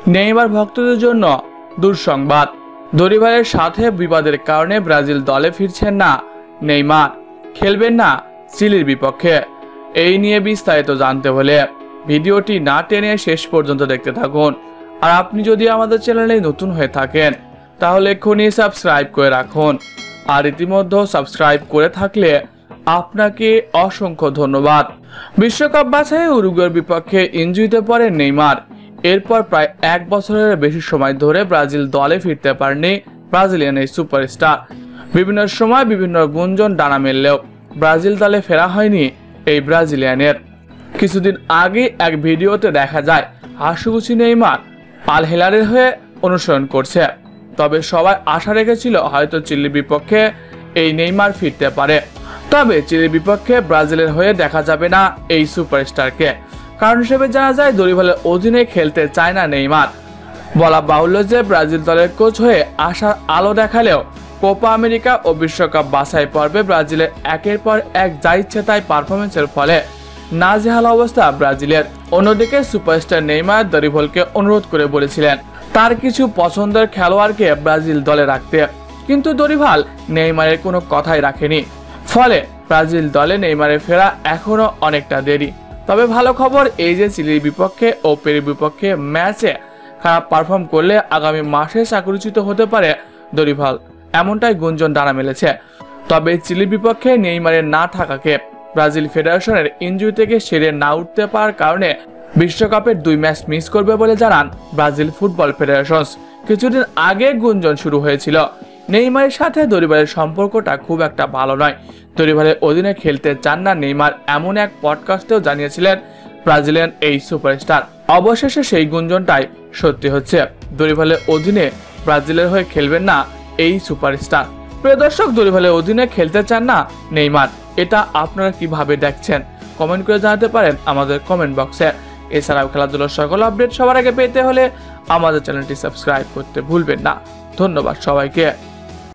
Neymar ভক্তদের জন্য দুঃসংবাদ। দরিভালের সাথে বিবাদের কারণে ব্রাজিল দলে ফিরছেন না নেইমার, খেলবেন না চিলির বিপক্ষে। এই নিয়ে বিস্তারিত জানতে হলে ভিডিওটি না টেনে শেষ পর্যন্ত দেখতে থাকুন। আর আপনি যদি আমাদের চ্যানেলে নতুন হয়ে থাকেন তাহলে এক্ষুনি সাবস্ক্রাইব করে রাখুন। আর ইতিমধ্যে সাবস্ক্রাইব করে থাকলে আপনাকে অসংখ্য ধন্যবাদ। বিশ্বকাপ বাছাইয়ে উরুগুয়ের বিপক্ষে ইনজুরিতে পড়েন নেইমার। এরপর প্রায় 1 বছরের বেশি সময় ধরে ব্রাজিল দলে ফিরতে পারেনি ব্রাজিলিয়ান এই সুপারস্টার। বিভিন্ন সময় বিভিন্ন গুঞ্জন ডানা মেললেও ব্রাজিল দলে ফেরা হয়নি এই ব্রাজিলিয়ানের। কিছুদিন আগে এক ভিডিওতে দেখা যায় হাসুগুছি নেইমার আল হিলালের হয়ে অনুসরণ করছে। তবে সবাই আশা রেখেছিল হয়তো চিলির বিপক্ষে এই নেইমার ফিরতে পারে। তবে চিলির বিপক্ষে ব্রাজিলের হয়ে দেখা যাবে না এই সুপারস্টারকে। কারণ হিসেবে জানা যায় দরিভালের অধীনে খেলতে চায় না নেইমার। বলা বাহুল্য যে ব্রাজিল দলের কোচ হয়ে আশার আলো দেখালেও কোপা আমেরিকা ও বিশ্বকাপ বাছাই পর্বে ব্রাজিলের একের পর এক যা ইচ্ছে তাই পারফরমেন্সের ফলে নাজেহাল অবস্থা ব্রাজিলের। অন্যদিকে সুপারস্টার নেইমার দরিভালকে অনুরোধ করে বলেছিলেন তার কিছু পছন্দের খেলোয়াড়কে ব্রাজিল দলে রাখতে, কিন্তু দরিভাল নেইমারের কোনো কথাই রাখেনি। ফলে ব্রাজিল দলে নেইমারের ফেরা এখনো অনেকটা দেরি। তবে ভালো খবর এই যে চিলির বিপক্ষে ও পেরুর বিপক্ষে ম্যাচে খারাপ পারফর্ম করলে আগামী মাসে চাকরিচ্যুত হতে পারে দরিভাল, এমনটাই গুঞ্জন ডানা মেলেছে। তবে চিলির বিপক্ষে নেইমারের না থাকাকে ব্রাজিল ফেডারেশনের ইনজুরি থেকে সেরে না উঠতে পারার কারণে বিশ্বকাপের 2 ম্যাচ মিস করবে বলে জানান ব্রাজিল ফুটবল ফেডারেশন। কিছুদিন আগে গুঞ্জন শুরু হয়েছিল নেইমারের সাথে দরিভালের সম্পর্কটা খুব একটা ভালো নয়। দরিভালের অধীনে খেলতে চান না নেইমার, এমন এক পডকাস্টেও জানিয়েছিলেন ব্রাজিলিয়ান এই সুপারস্টার। অবশেষে সেই গুঞ্জনটাই সত্যি হচ্ছে, দরিভালের অধীনে ব্রাজিলের হয়ে খেলবেন না এই সুপারস্টার। প্রিয় দর্শক, দরিভালের অধীনে খেলতে চান না নেইমার, এটা আপনারা কিভাবে দেখছেন কমেন্ট করে জানাতে পারেন আমাদের কমেন্ট বক্সে। এছাড়াও খেলাধুলার সকল আপডেট সবার আগে পেতে হলে আমাদের চ্যানেলটি সাবস্ক্রাইব করতে ভুলবেন না। ধন্যবাদ সবাইকে।